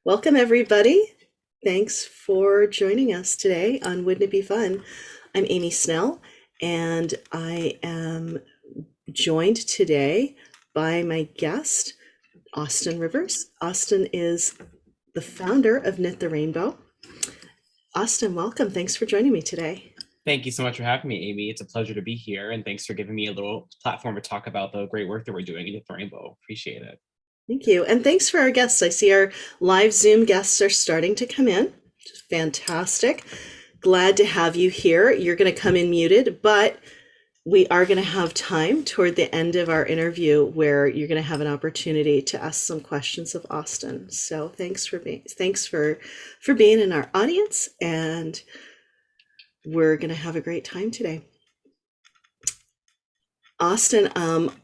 Welcome, everybody. Thanks for joining us today on Wouldn't It Be Fun? I'm Amy Snell, and I am joined today by my guest, Austin Rivers. Austin is the founder of Knit the Rainbow. Austin, welcome. Thanks for joining me today. Thank you so much for having me, Amy. It's a pleasure to be here, and thanks for giving me a little platform to talk about the great work that we're doing at the Rainbow. Appreciate it. Thank you. And thanks for our guests. I see our live Zoom guests are starting to come in. Fantastic. Glad to have you here. You're going to come in muted, but we are going to have time toward the end of our interview where you're going to have an opportunity to ask some questions of Austin. So thanks for being in our audience, and we're going to have a great time today. Austin,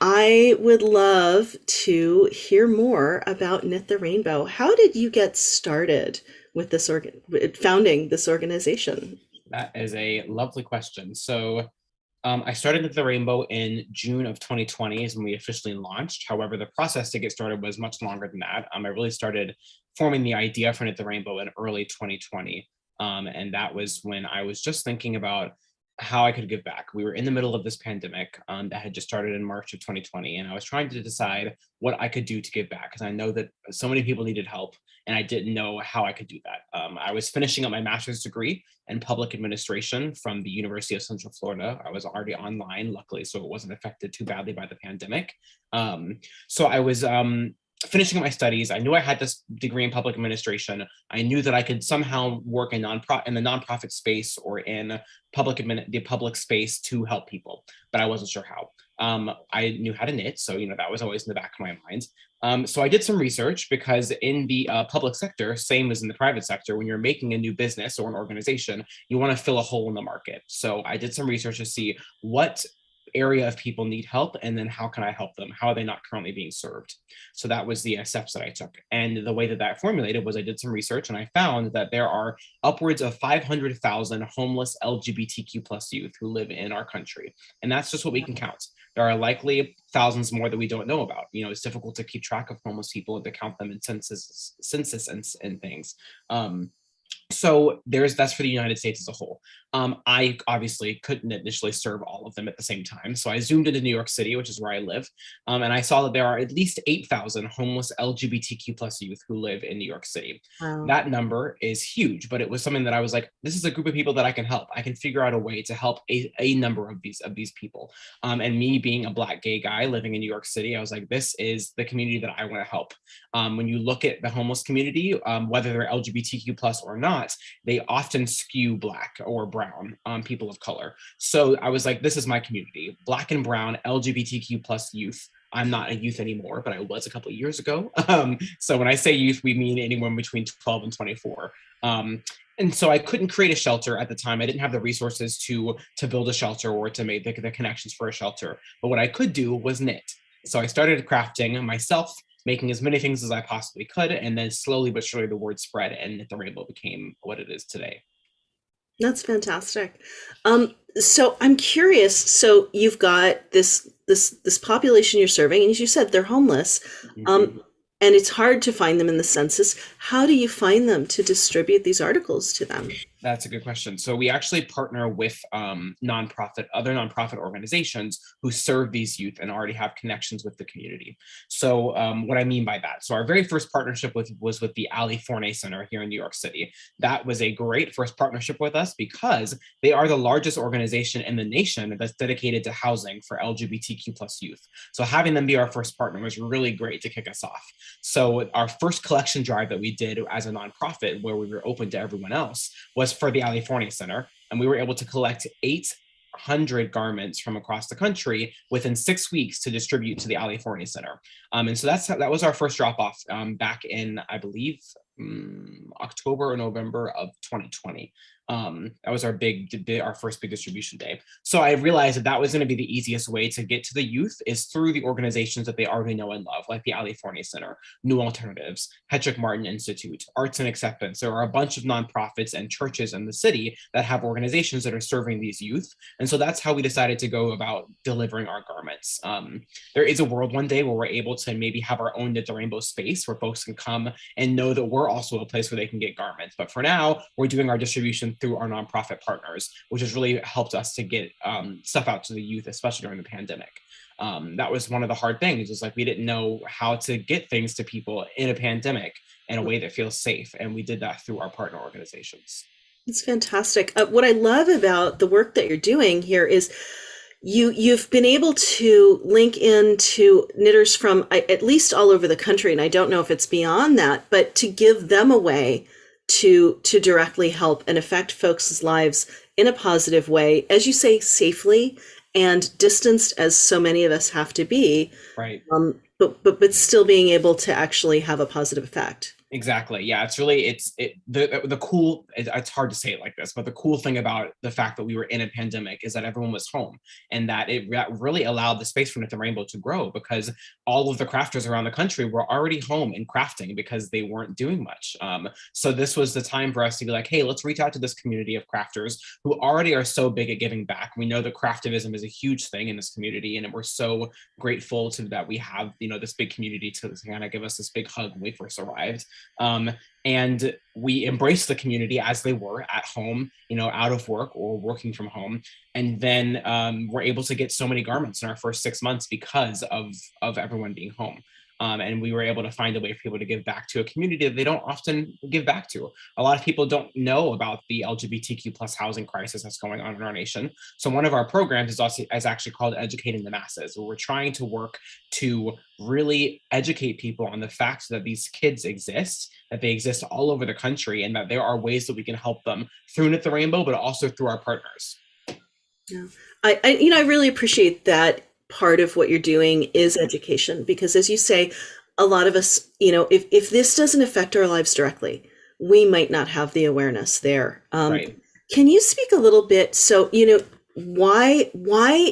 I would love to hear more about Knit the Rainbow. How did you get started with founding this organization? That is a lovely question. I started at the Rainbow in June of 2020 is when we officially launched. However, the process to get started was much longer than that. I really started forming the idea for Knit the Rainbow in early 2020. And that was when I was just thinking about how I could give back. We were in the middle of this pandemic that had just started in March of 2020, and I was trying to decide what I could do to give back because I know that so many people needed help, and I didn't know how I could do that. I was finishing up my master's degree in public administration from the University of Central Florida. I was already online, luckily, so it wasn't affected too badly by the pandemic. So I was finishing up my studies. I knew I had this degree in public administration. I knew that I could somehow work in the nonprofit space or in the public space to help people, but I wasn't sure how. I knew how to knit, so that was always in the back of my mind. So I did some research because in the public sector, same as in the private sector, when you're making a new business or an organization, you want to fill a hole in the market. So I did some research to see what area of people need help, and then how can I help them? How are they not currently being served? So that was the steps that I took. And the way that that formulated was I did some research and I found that there are upwards of 500,000 homeless LGBTQ plus youth who live in our country. And that's just what we can count. There are likely thousands more that we don't know about. It's difficult to keep track of homeless people and to count them in census and things. So that's for the United States as a whole. I obviously couldn't initially serve all of them at the same time. So I zoomed into New York City, which is where I live. And I saw that there are at least 8,000 homeless LGBTQ plus youth who live in New York City. Wow. That number is huge, but it was something that I was like, this is a group of people that I can help. I can figure out a way to help a number of these people. And me being a Black gay guy living in New York City, I was like, this is the community that I want to help. When you look at the homeless community, whether they're LGBTQ plus or not, they often skew Black or brown, people of color. So I was like, this is my community, Black and brown LGBTQ plus youth. I'm not a youth anymore, but I was a couple of years ago. So when I say youth, we mean anyone between 12 and 24. And so I couldn't create a shelter at the time. I didn't have the resources to build a shelter or to make the connections for a shelter. But what I could do was knit. So I started crafting myself, making as many things as I possibly could, and then slowly but surely the word spread, and Knit the Rainbow became what it is today. That's fantastic. So I'm curious. So you've got this population you're serving, and as you said, they're homeless, Mhm. and it's hard to find them in the census. How do you find them to distribute these articles to them? That's a good question. So we actually partner with other nonprofit organizations who serve these youth and already have connections with the community. So what I mean by that, so our very first partnership was with the Ali Forney Center here in New York City. That was a great first partnership with us because they are the largest organization in the nation that's dedicated to housing for LGBTQ plus youth. So having them be our first partner was really great to kick us off. So our first collection drive that we did as a nonprofit, where we were open to everyone else, was for the Ali Forney Center, and we were able to collect 800 garments from across the country within 6 weeks to distribute to the Ali Forney Center. And so that was our first drop off back in, I believe, October or November of 2020. That was our first big distribution day. So I realized that that was going to be the easiest way to get to the youth is through the organizations that they already know and love, like the Ali Forney Center, New Alternatives, Hedrick Martin Institute, Arts and Acceptance. There are a bunch of nonprofits and churches in the city that have organizations that are serving these youth. And so that's how we decided to go about delivering our garments. There is a world one day where we're able to maybe have our own Knit the Rainbow space where folks can come and know that we're also a place where they can get garments. But for now, we're doing our distribution through our nonprofit partners, which has really helped us to get stuff out to the youth, especially during the pandemic. That was one of the hard things, is like we didn't know how to get things to people in a pandemic in a way that feels safe. And we did that through our partner organizations. It's fantastic. What I love about the work that you're doing here is you've been able to link into knitters from at least all over the country, and I don't know if it's beyond that, but to give them a way to directly help and affect folks' lives in a positive way, as you say, safely and distanced as so many of us have to be, Right. but still being able to actually have a positive effect. Exactly. Yeah, it's really the cool. It's hard to say it like this, but the cool thing about the fact that we were in a pandemic is that everyone was home, and that it really allowed the space for Knit the Rainbow to grow, because all of the crafters around the country were already home and crafting because they weren't doing much. So this was the time for us to be like, hey, let's reach out to this community of crafters who already are so big at giving back. We know that craftivism is a huge thing in this community, and we're so grateful to that we have this big community to kind of give us this big hug when we first arrived. And we embraced the community as they were at home, out of work or working from home. And then we're able to get so many garments in our first 6 months because of everyone being home. And we were able to find a way for people to give back to a community that they don't often give back to. A lot of people don't know about the LGBTQ plus housing crisis that's going on in our nation. So one of our programs is actually called Educating the Masses, where we're trying to work to really educate people on the fact that these kids exist, that they exist all over the country, and that there are ways that we can help them through Knit the Rainbow, but also through our partners. Yeah. I really appreciate that part of what you're doing is education, because as you say, a lot of us, if this doesn't affect our lives directly, we might not have the awareness there. Right. Can you speak a little bit? So, why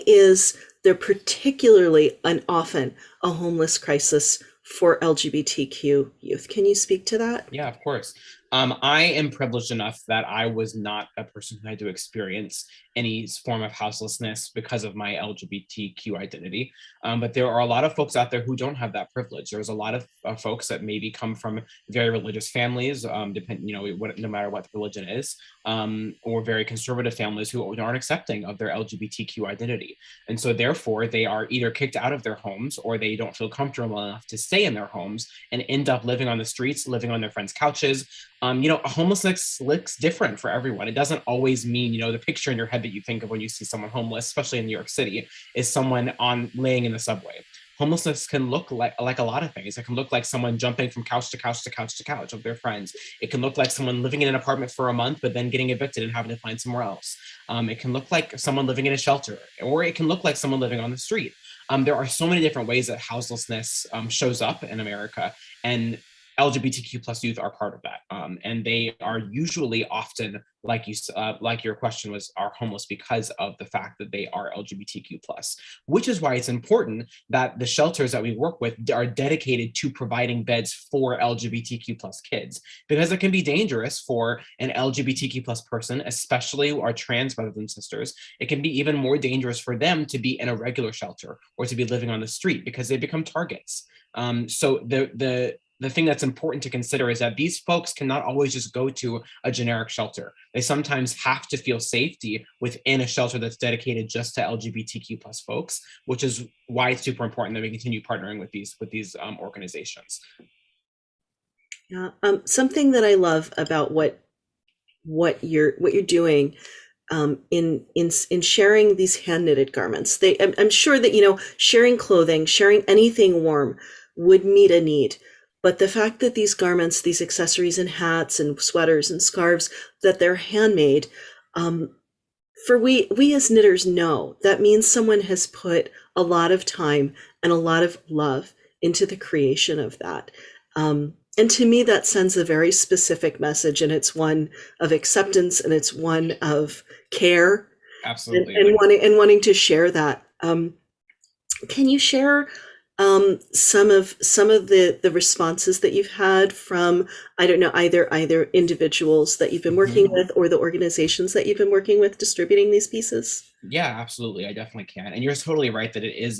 is there particularly and often a homeless crisis for LGBTQ youth? Can you speak to that? Yeah, of course. I am privileged enough that I was not a person who had to experience any form of houselessness because of my LGBTQ identity. But there are a lot of folks out there who don't have that privilege. There's a lot of folks that maybe come from very religious families, no matter what the religion is, or very conservative families who aren't accepting of their LGBTQ identity. And so therefore they are either kicked out of their homes, or they don't feel comfortable enough to stay in their homes and end up living on the streets, living on their friends' couches. Homelessness looks different for everyone. It doesn't always mean, the picture in your head that you think of when you see someone homeless, especially in New York City, is someone laying in the subway. Homelessness can look like a lot of things. It can look like someone jumping from couch to couch to couch to couch of their friends. It can look like someone living in an apartment for a month, but then getting evicted and having to find somewhere else. It can look like someone living in a shelter, or it can look like someone living on the street. There are so many different ways that houselessness shows up in America, and LGBTQ plus youth are part of that. And they are usually often, like your question was, are homeless because of the fact that they are LGBTQ plus, which is why it's important that the shelters that we work with are dedicated to providing beds for LGBTQ plus kids, because it can be dangerous for an LGBTQ plus person, especially our trans brothers and sisters. It can be even more dangerous for them to be in a regular shelter or to be living on the street, because they become targets. So the thing that's important to consider is that these folks cannot always just go to a generic shelter. They sometimes have to feel safety within a shelter that's dedicated just to LGBTQ plus folks, which is why it's super important that we continue partnering with these organizations. Yeah. Something that I love about what you're doing in sharing these hand knitted garments. I'm sure that sharing clothing, sharing anything warm would meet a need. But the fact that these garments, these accessories and hats and sweaters and scarves, that they're handmade, for we as knitters know that means someone has put a lot of time and a lot of love into the creation of that. And to me, that sends a very specific message, and it's one of acceptance, and it's one of care, Absolutely. wanting to share that. Can you share some of the responses that you've had from, I don't know, either individuals that you've been working Mhm. with or the organizations that you've been working with distributing these pieces? Yeah, absolutely. I definitely can. And you're totally right that it has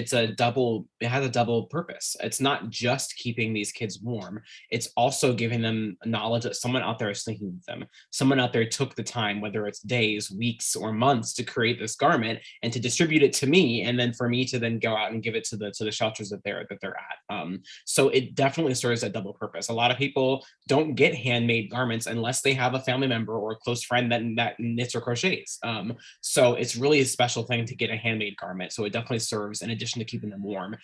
a double purpose. It's not just keeping these kids warm. It's also giving them knowledge that someone out there is thinking of them. Someone out there took the time, whether it's days, weeks, or months, to create this garment and to distribute it to me, and then for me to then go out and give it to the shelters that they're at. So it definitely serves that double purpose. A lot of people don't get handmade garments unless they have a family member or a close friend that knits or crochets. So it's really a special thing to get a handmade garment. So it definitely serves, in addition to keeping them warm,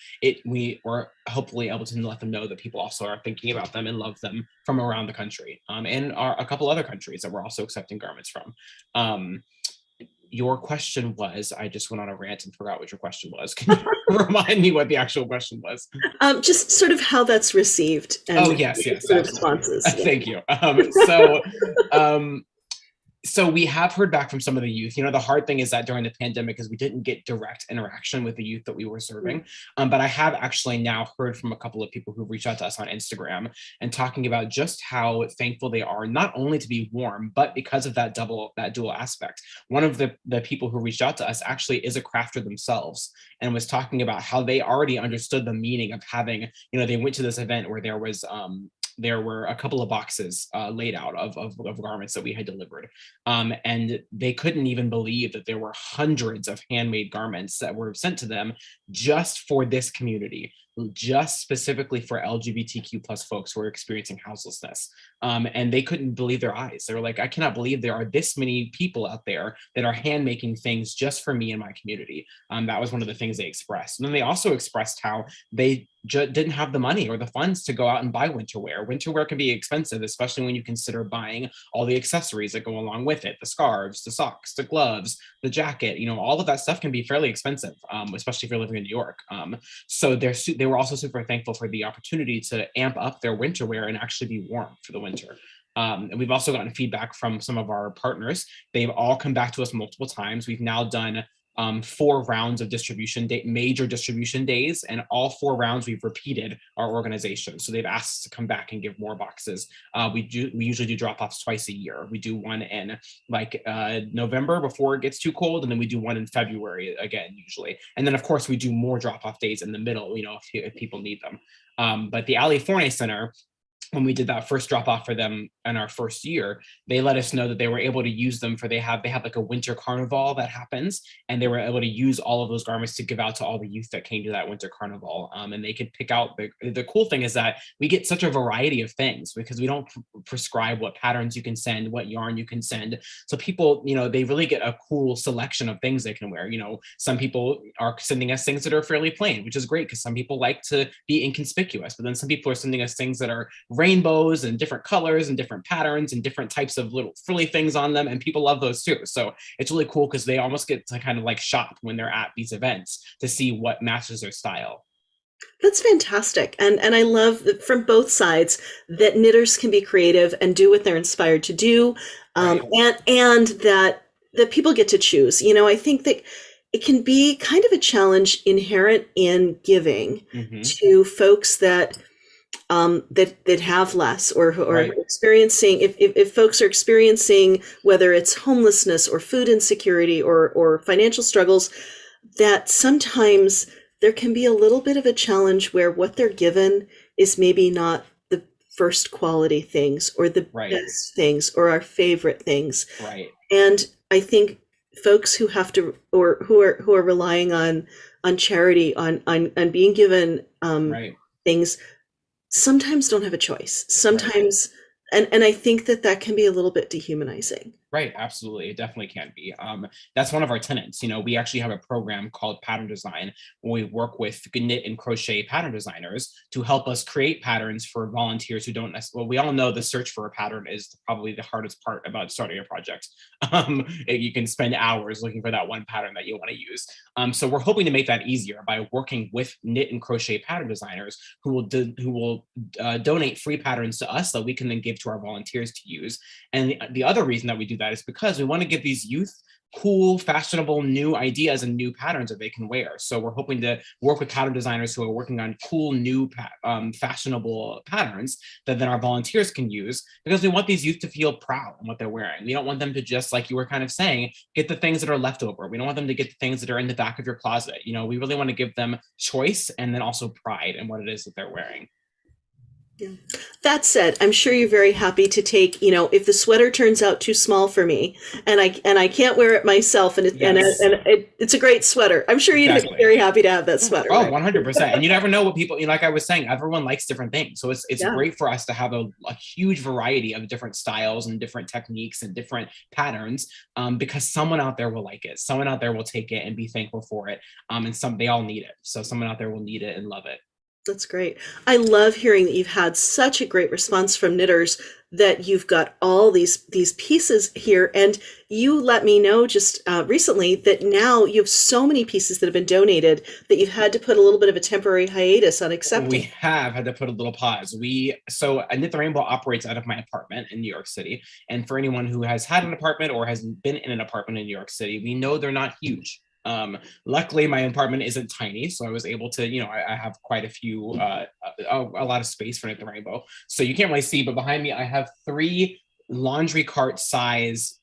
we are hopefully able to let them know that people also are thinking about them and love them from around the country, and are a couple other countries that we're also accepting garments from. Um, your question was, I just went on a rant and forgot what your question was. Can you remind me what the actual question was? Just sort of how that's received Oh, and yes, yes, sort of absolutely. responses. Yeah. Thank you. So we have heard back from some of the youth. The hard thing is that during the pandemic is we didn't get direct interaction with the youth that we were serving. But I have actually now heard from a couple of people who reached out to us on Instagram and talking about just how thankful they are, not only to be warm, but because of that dual aspect. One of the people who reached out to us actually is a crafter themselves, and was talking about how they already understood the meaning of having, they went to this event where there were a couple of boxes laid out of garments that we had delivered. And they couldn't even believe that there were hundreds of handmade garments that were sent to them just for this community, just specifically for LGBTQ plus folks who are experiencing houselessness. And they couldn't believe their eyes. They were like, I cannot believe there are this many people out there that are hand making things just for me and my community. That was one of the things they expressed. And then they also expressed how they didn't have the money or the funds to go out and buy winter wear. Winter wear can be expensive, especially when you consider buying all the accessories that go along with it, the scarves, the socks, the gloves, the jacket. All of that stuff can be fairly expensive, especially if you're living in New York. So they were also super thankful for the opportunity to amp up their winter wear and actually be warm for the winter. And we've also gotten feedback from some of our partners. They've all come back to us multiple times. We've now done 4 rounds of major distribution days, and all 4 rounds we've repeated our organization. So they've asked us to come back and give more boxes. We usually do drop-offs twice a year. We do one in November before it gets too cold, and then we do one in February again usually. And then of course we do more drop-off days in the middle, if people need them. But the Ali Forney Center, when we did that first drop off for them in our first year, they let us know that they were able to use them they have like a winter carnival that happens, and they were able to use all of those garments to give out to all the youth that came to that winter carnival. And they could pick out the cool thing is that we get such a variety of things because we don't prescribe what patterns you can send, what yarn you can send. So people, they really get a cool selection of things they can wear. Some people are sending us things that are fairly plain, which is great because some people like to be inconspicuous, but then some people are sending us things that are rainbows and different colors and different patterns and different types of little frilly things on them, and people love those too. So it's really cool because they almost get to kind of like shop when they're at these events to see what matches their style. That's fantastic. And I love that from both sides that knitters can be creative and do what they're inspired to do. Right. And that people get to choose. I think that it can be kind of a challenge inherent in giving Mm-hmm. to folks that have less, or who are Right. experiencing, if folks are experiencing, whether it's homelessness or food insecurity or financial struggles, that sometimes there can be a little bit of a challenge where what they're given is maybe not the first quality things or the Right. best things or our favorite things. Right. And I think folks who have to, or who are relying on charity, on being given Right. things, sometimes don't have a choice. Right. Sometimes, and I think that can be a little bit dehumanizing. Right, absolutely. It definitely can be. That's one of our tenants. We actually have a program called Pattern Design where we work with knit and crochet pattern designers to help us create patterns for volunteers who don't necessarily, well, we all know the search for a pattern is probably the hardest part about starting a project. You can spend hours looking for that one pattern that you want to use. So we're hoping to make that easier by working with knit and crochet pattern designers who will donate free patterns to us that we can then give to our volunteers to use. And the other reason that we do that is because we want to give these youth cool, fashionable, new ideas and new patterns that they can wear. So we're hoping to work with pattern designers who are working on cool, new, fashionable patterns that then our volunteers can use, because we want these youth to feel proud in what they're wearing. We don't want them to just, like you were kind of saying, get the things that are left over. We don't want them to get the things that are in the back of your closet. We really want to give them choice and then also pride in what it is that they're wearing. Yeah. That said, I'm sure you're very happy to take, if the sweater turns out too small for me and I can't wear it myself Yes. it's a great sweater. I'm sure you'd be Exactly. very happy to have that sweater, Oh, right? 100%. And you never know what people, like I was saying, everyone likes different things. So it's Yeah. great for us to have a huge variety of different styles and different techniques and different patterns, because someone out there will like it. Someone out there will take it and be thankful for it. And they all need it. So someone out there will need it and love it. That's great. I love hearing that you've had such a great response from knitters, that you've got all these pieces here, and you let me know just recently that now you have so many pieces that have been donated that you've had to put a little bit of a temporary hiatus on We accepting. have had to put a little pause. So Knit the Rainbow operates out of my apartment in New York City. And for anyone who has had an apartment or has been in an apartment in New York City, we know they're not huge. Luckily, my apartment isn't tiny, so I was able to, I have quite a few, a lot of space for Knit the Rainbow. So you can't really see, but behind me, I have 3 laundry cart size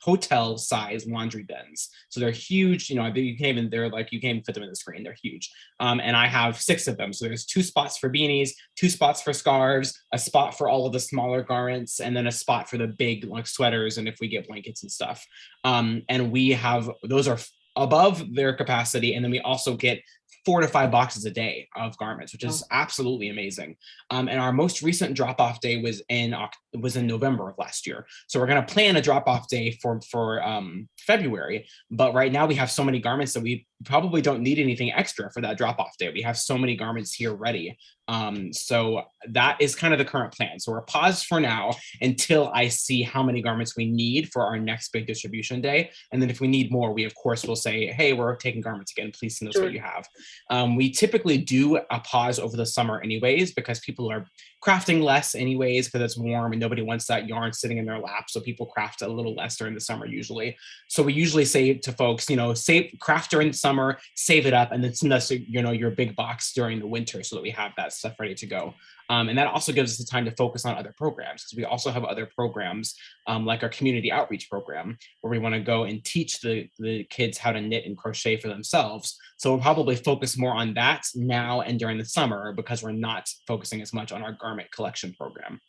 hotel size laundry bins. So they're huge. You can't even fit them in the screen. They're huge. And I have 6 of them. So there's 2 spots for beanies, 2 spots for scarves, a spot for all of the smaller garments, and then a spot for the big like sweaters and if we get blankets and stuff. And we have those are above their capacity, and then we also get 4 to 5 boxes a day of garments, which is absolutely amazing. And our most recent drop off day was in November of last year. So we're going to plan a drop off day for February. But right now we have so many garments that we probably don't need anything extra for that drop off day. We have so many garments here ready. So that is kind of the current plan. So we're paused for now until I see how many garments we need for our next big distribution day. And then if we need more, we of course will say, hey, we're taking garments again. Please send us what you have. We typically do a pause over the summer anyways, because people are crafting less anyways, because it's warm and nobody wants that yarn sitting in their lap. So people craft a little less during the summer usually. So we usually say to folks, craft during the summer, save it up, and then send us, your big box during the winter so that we have that stuff ready to go. And that also gives us the time to focus on other programs, because we also have other programs like our community outreach program, where we want to go and teach the kids how to knit and crochet for themselves. So we'll probably focus more on that now and during the summer, because we're not focusing as much on our garment collection program.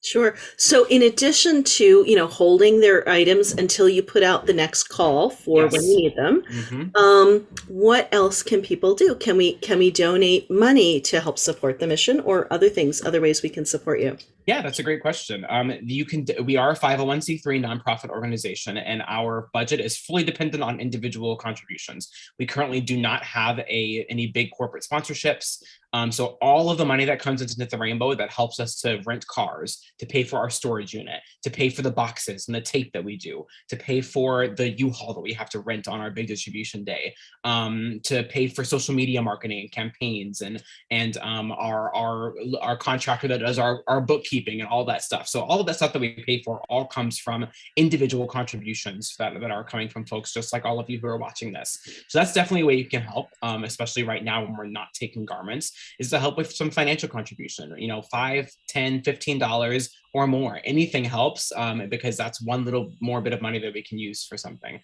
Sure. So in addition to, holding their items until you put out the next call for when you Yes. need them, Mm-hmm. what else can people do? Can we donate money to help support the mission, or other things, other ways we can support you? Yeah, that's a great question. We are a 501c3 nonprofit organization, and our budget is fully dependent on individual contributions. We currently do not have any big corporate sponsorships. So all of the money that comes into Knit the Rainbow that helps us to rent cars, to pay for our storage unit, to pay for the boxes and the tape that we do, to pay for the U-Haul that we have to rent on our big distribution day, to pay for social media marketing and campaigns, and our contractor that does our bookkeeping and all that stuff. So all of that stuff that we pay for all comes from individual contributions that are coming from folks just like all of you who are watching this. So that's definitely a way you can help, especially right now when we're not taking garments, is to help with some financial contribution. $5, $10, $15 or more. Anything helps, because that's one little more bit of money that we can use for something.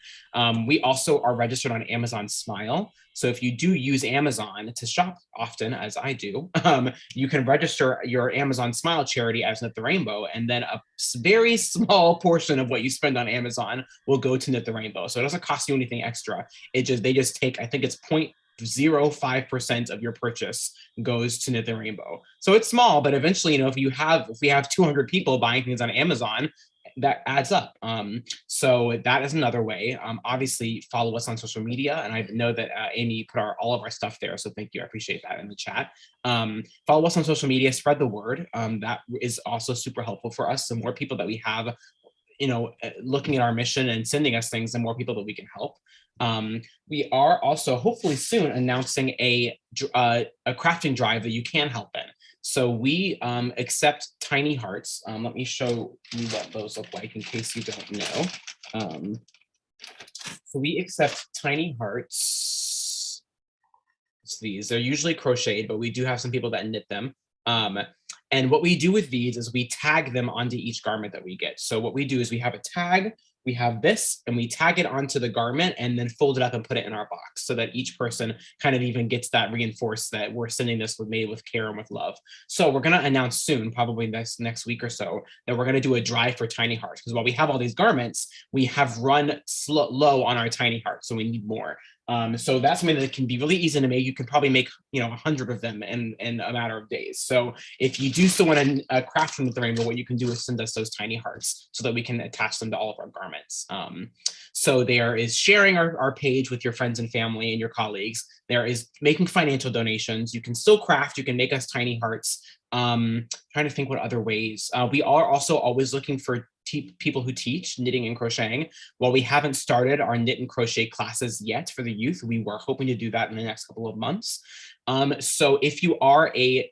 We also are registered on Amazon Smile. So if you do use Amazon to shop often, as I do, you can register your Amazon Smile charity as Knit the Rainbow, and then a very small portion of what you spend on Amazon will go to Knit the Rainbow. So it doesn't cost you anything extra. They just take, I think it's 0.05% of your purchase goes to Knit the Rainbow. So it's small, but eventually, if we have 200 people buying things on Amazon, that adds up. So that is another way. Obviously, follow us on social media, and I know that Amy put all of our stuff there, so thank you. I appreciate that in the chat. Follow us on social media, spread the word. That is also super helpful for us. The more people that we have, looking at our mission and sending us things, the more people that we can help. We are also hopefully soon announcing a crafting drive that you can help in. So we accept tiny hearts. Let me show you what those look like in case you don't know. So we accept tiny hearts. It's these. They're usually crocheted, but we do have some people that knit them. And what we do with these is we tag them onto each garment that we get. So what we do is we have a tag, we have this, and we tag it onto the garment and then fold it up and put it in our box so that each person kind of even gets that reinforced that we're sending this made with care and with love. So we're going to announce soon, probably next week or so, that we're going to do a drive for tiny hearts, because while we have all these garments, we have run low on our tiny hearts, so we need more. So that's something that can be really easy to make. You can probably make 100 of them in a matter of days. So if you do still want to craft from the rainbow, what you can do is send us those tiny hearts so that we can attach them to all of our garments. So there is sharing our page with your friends and family and your colleagues. There is making financial donations. You can still craft. You can make us tiny hearts. Trying to think what other ways. We are also always looking for people who teach knitting and crocheting. While we haven't started our knit and crochet classes yet for the youth, we were hoping to do that in the next couple of months. So if you are a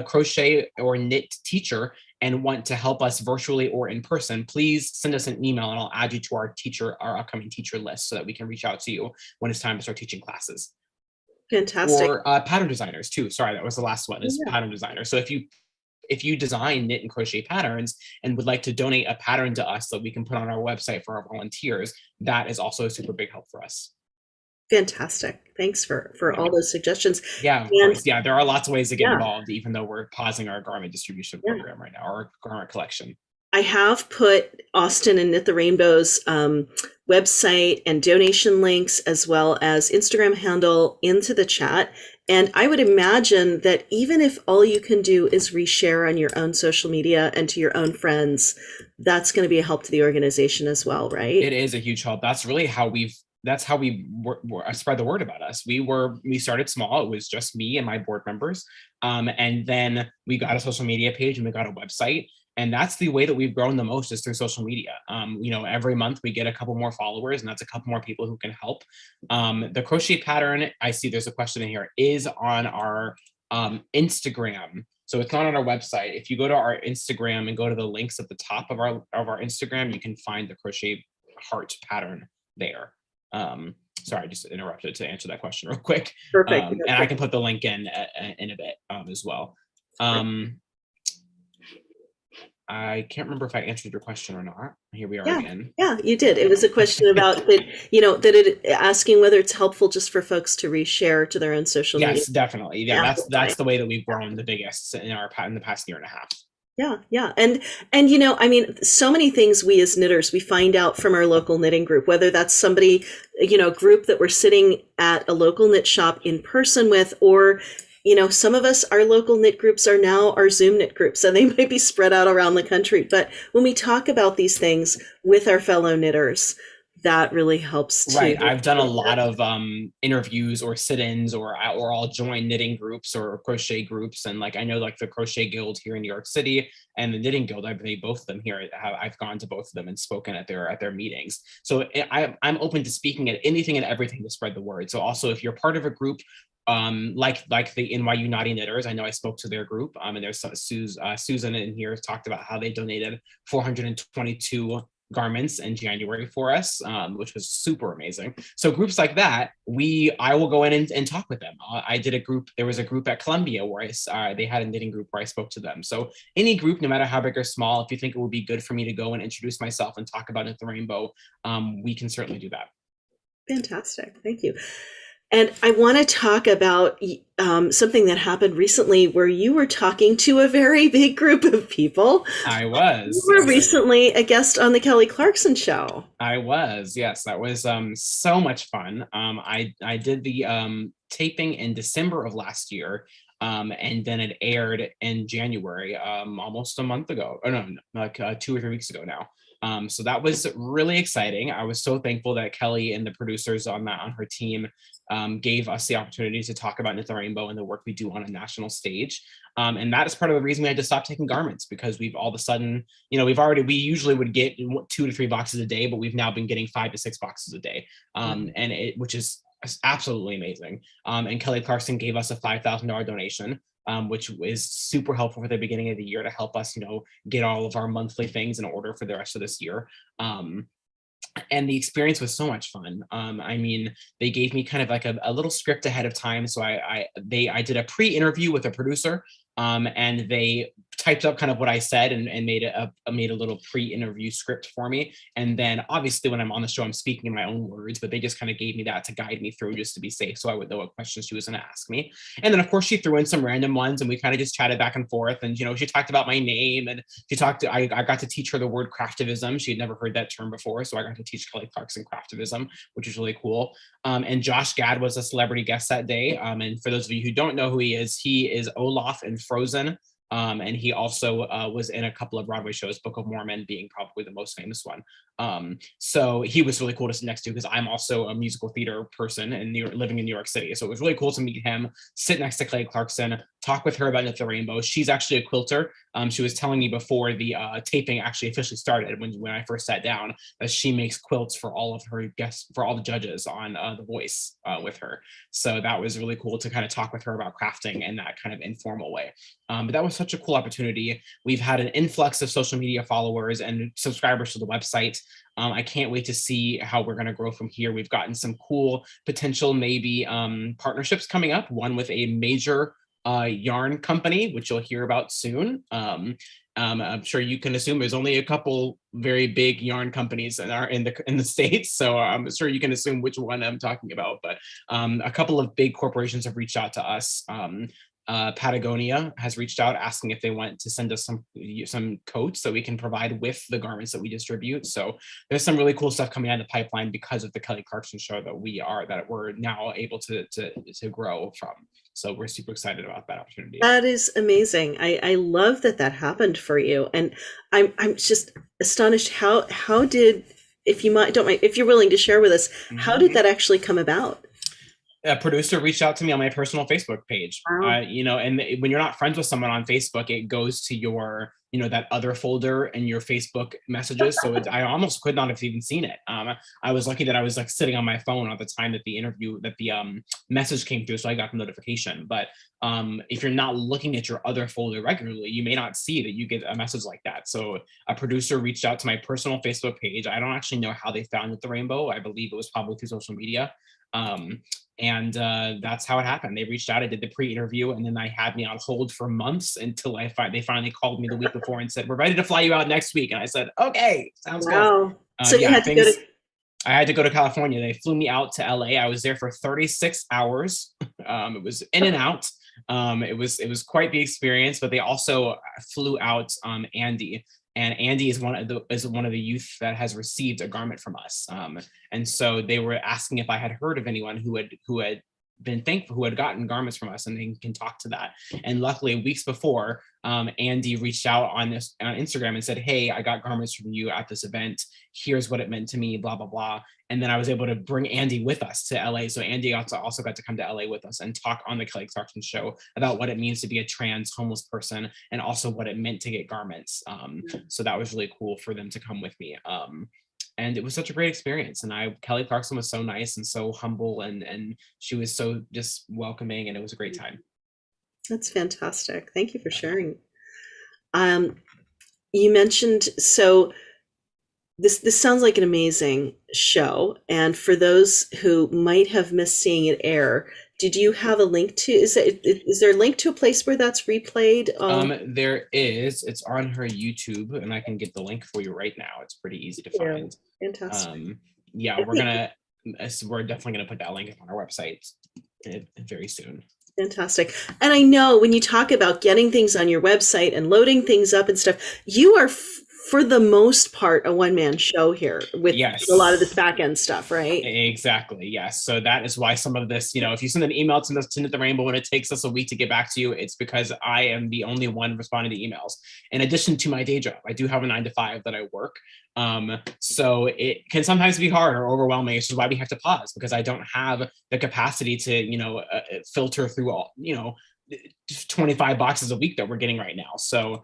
crochet or knit teacher and want to help us virtually or in person, please send us an email and I'll add you to our upcoming teacher list so that we can reach out to you when it's time to start teaching classes. Fantastic. Or pattern designers too. Sorry, that was the last one, is pattern designer. So if you design knit and crochet patterns and would like to donate a pattern to us that we can put on our website for our volunteers, that is also a super big help for us. Fantastic. Thanks for all those suggestions. Yeah, of course. Yeah, there are lots of ways to get involved, even though we're pausing our garment distribution program right now, our garment collection. I have put Austin and Knit the Rainbow's website and donation links, as well as Instagram handle, into the chat. And I would imagine that even if all you can do is reshare on your own social media and to your own friends, that's going to be a help to the organization as well, right? It is a huge help. That's really how we spread the word about us. We started small. It was just me and my board members. And then we got a social media page and we got a website. And that's the way that we've grown the most, is through social media. Every month we get a couple more followers, and that's a couple more people who can help. The crochet pattern, I see there's a question in here, is on our Instagram. So it's not on our website. If you go to our Instagram and go to the links at the top of our Instagram, you can find the crochet heart pattern there. Sorry, I just interrupted to answer that question real quick. Perfect. And I can put the link in a bit as well. I can't remember if I answered your question or not. Here we are again. Yeah, you did. It was a question about asking whether it's helpful just for folks to reshare to their own social media. Yes, definitely. Yeah, that's the way that we've grown the biggest in the past year and a half. Yeah. And so many things we as knitters, we find out from our local knitting group, whether that's somebody, group that we're sitting at a local knit shop in person with, or some of us, our local knit groups are now our Zoom knit groups, and they might be spread out around the country. But when we talk about these things with our fellow knitters, that really helps too. Right. I've done a lot of interviews or sit-ins, or I'll join knitting groups or crochet groups. And I know the Crochet Guild here in New York City and the Knitting Guild, I've made both of them here. I've gone to both of them and spoken at their meetings. So I'm open to speaking at anything and everything to spread the word. So also, if you're part of a group, like the NYU Naughty Knitters, I know I spoke to their group, and there's Susan in here talked about how they donated 422 garments in January for us, which was super amazing. So groups like that, I will go in and talk with them. I did a group. There was a group at Columbia where they had a knitting group where I spoke to them. So any group, no matter how big or small, if you think it would be good for me to go and introduce myself and talk about Knit the Rainbow, we can certainly do that. Fantastic. Thank you. And I want to talk about something that happened recently where you were talking to a very big group of people. I was. You were recently a guest on the Kelly Clarkson show. I was, yes. That was so much fun. I did the taping in December of last year, and then it aired in January, almost a month ago. Oh no, 2 or 3 weeks ago now. So that was really exciting. I was so thankful that Kelly and the producers on her team gave us the opportunity to talk about Knit the Rainbow and the work we do on a national stage. And that is part of the reason we had to stop taking garments, because we've all of a sudden, we usually would get 2 to 3 boxes a day, but we've now been getting 5 to 6 boxes a day, which is absolutely amazing. And Kelly Clarkson gave us a $5,000 donation, which is super helpful for the beginning of the year to help us, get all of our monthly things in order for the rest of this year. And the experience was so much fun. They gave me kind of like a little script ahead of time. So I did a pre-interview with a producer, and they typed up kind of what I said and made a little pre-interview script for me. And then obviously when I'm on the show, I'm speaking in my own words, but they just kind of gave me that to guide me through, just to be safe, so I would know what questions she was going to ask me. And then of course she threw in some random ones, and we kind of just chatted back and forth. And she talked about my name, and I got to teach her the word craftivism. She had never heard that term before, so I got to teach Kelly Clarkson craftivism, which is really cool. And Josh Gad was a celebrity guest that day. And for those of you who don't know who he is Olaf in Frozen. And he also was in a couple of Broadway shows, Book of Mormon being probably the most famous one. So he was really cool to sit next to, because I'm also a musical theater person and living in New York City. So it was really cool to meet him, sit next to Kelly Clarkson, talk with her about Knit the Rainbow. She's actually a quilter. She was telling me before the taping actually officially started, when I first sat down, that she makes quilts for all of her guests, for all the judges on The Voice with her. So that was really cool to kind of talk with her about crafting in that kind of informal way. But that was such a cool opportunity. We've had an influx of social media followers and subscribers to the website. I can't wait to see how we're going to grow from here. We've gotten some cool potential, maybe partnerships coming up, one with a major yarn company, which you'll hear about soon. I'm sure you can assume there's only a couple very big yarn companies that are in the States, so I'm sure you can assume which one I'm talking about. But a couple of big corporations have reached out to us. Patagonia has reached out asking if they want to send us some coats that we can provide with the garments that we distribute. So there's some really cool stuff coming out of the pipeline because of the Kelly Clarkson show that we're now able to grow from. So we're super excited about that opportunity. That is amazing. I love that happened for you, and I'm just astonished. How did, if you don't mind, if you're willing to share with us, how did that actually come about? A producer reached out to me on my personal Facebook page. Wow. And when you're not friends with someone on Facebook, it goes to your, that other folder in your Facebook messages. So I almost could not have even seen it. I was lucky that I was like sitting on my phone at the time that the message came through, so I got the notification. But if you're not looking at your other folder regularly, you may not see that you get a message like that. So a producer reached out to my personal Facebook page. I don't actually know how they found the rainbow. I believe it was probably through social media. And that's how it happened. They reached out, I did the pre-interview, and then they had me on hold for months until they finally called me the week before and said, "We're ready to fly you out next week." And I said, "Okay, sounds good." So you had to go to... I had to go to California. They flew me out to LA. I was there for 36 hours. It was in and out. It was quite the experience, but they also flew out Andy. And Andy is one of the youth that has received a garment from us. And so they were asking if I had heard of anyone who had been thankful, who had gotten garments from us, and they can talk to that. And luckily, weeks before, Andy reached out on Instagram and said, "Hey, I got garments from you at this event. Here's what it meant to me, blah, blah, blah." And then I was able to bring Andy with us to LA. So Andy also got to come to LA with us and talk on the Kelly Clarkson show about what it means to be a trans homeless person, and also what it meant to get garments. So that was really cool for them to come with me. And it was such a great experience. And Kelly Clarkson was so nice and so humble, and she was so just welcoming, and it was a great time. That's fantastic. Thank you for sharing. You mentioned, so this sounds like an amazing show. And for those who might have missed seeing it air, did you have a link to, is there a link to a place where that's replayed? There is. It's on her YouTube, and I can get the link for you right now. It's pretty easy to find. Fantastic. Yeah, we're definitely gonna put that link on our website very soon. Fantastic. And I know when you talk about getting things on your website and loading things up and stuff, you are for the most part, a one-man show here with a lot of this Yes. back end stuff, right? Exactly. Yes. So that is why some of this, if you send an email to the Rainbow and it takes us a week to get back to you, it's because I am the only one responding to emails. In addition to my day job, I do have a 9 to 5 that I work. So it can sometimes be hard or overwhelming, which is why we have to pause, because I don't have the capacity to, filter through all, 25 boxes a week that we're getting right now. So,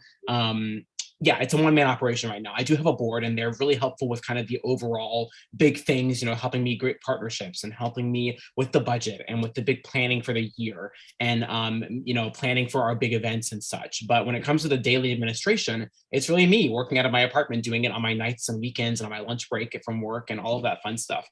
yeah, it's a one-man operation right now. I do have a board, and they're really helpful with kind of the overall big things, helping me create partnerships and helping me with the budget and with the big planning for the year, and planning for our big events and such. But when it comes to the daily administration, it's really me working out of my apartment, doing it on my nights and weekends and on my lunch break from work and all of that fun stuff.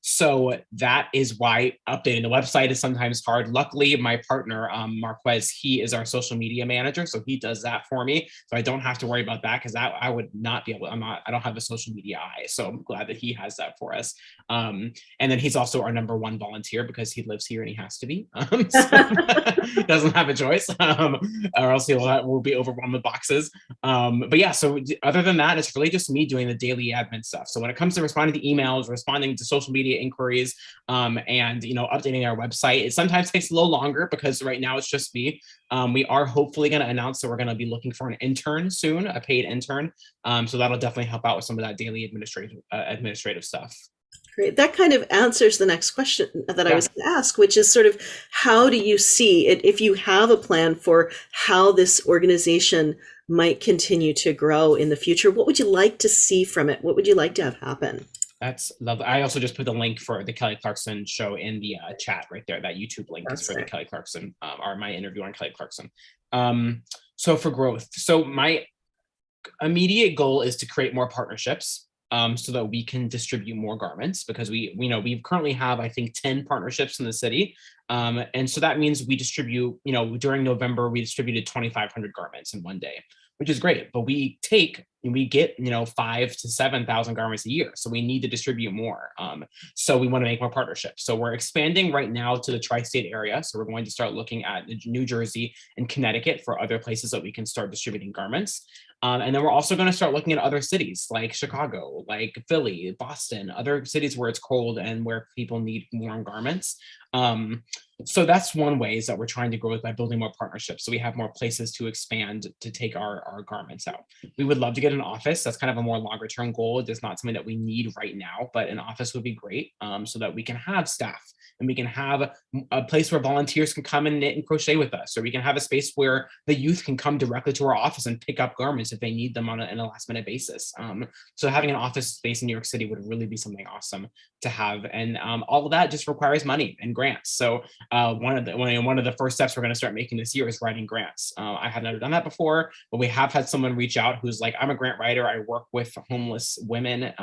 So that is why updating the website is sometimes hard. Luckily, my partner, Marquez, he is our social media manager, so he does that for me. So I don't have to worry about that, because I would not be able, I don't have a social media eye. So I'm glad that he has that for us. And then he's also our #1 volunteer, because he lives here and he has to be. So doesn't have a choice, or else we'll be overwhelmed with boxes. But yeah, so other than that, it's really just me doing the daily admin stuff. So when it comes to responding to emails, responding to social media inquiries, and updating our website, it sometimes takes a little longer because right now it's just me. We are hopefully going to announce that we're going to be looking for an intern soon, a paid intern. So that'll definitely help out with some of that daily administrative stuff. Great. That kind of answers the next question that I Yeah. was going to ask, which is sort of how do you see it, if you have a plan for how this organization might continue to grow in the future? What would you like to see from it? What would you like to have happen? That's lovely. I also just put the link for the Kelly Clarkson show in the chat right there. That YouTube link is for the Fantastic. Kelly Clarkson, or my interview on Kelly Clarkson. So for growth, so my immediate goal is to create more partnerships, so that we can distribute more garments, because we currently have, I think, 10 partnerships in the city. And so that means we distribute, during November, we distributed 2,500 garments in one day, which is great. But we get 5 to 7,000 garments a year, so we need to distribute more. So we want to make more partnerships. So we're expanding right now to the tri-state area. So we're going to start looking at New Jersey and Connecticut for other places that we can start distributing garments. And then we're also going to start looking at other cities like Chicago, like Philly, Boston, other cities where it's cold and where people need warm garments. So that's one way, is that we're trying to grow by building more partnerships, so we have more places to expand to take our garments out. We would love to get an office. That's kind of a more longer term goal. It's not something that we need right now, but an office would be great, so that we can have staff and we can have a place where volunteers can come and knit and crochet with us, or we can have a space where the youth can come directly to our office and pick up garments if they need them on a last minute basis. So having an office space in New York City would really be something awesome to have. And all of that just requires money and grants. So one of the first steps we're going to start making this year is writing grants. I have never done that before, but we have had someone reach out who's like, I'm a grant writer. I work with homeless women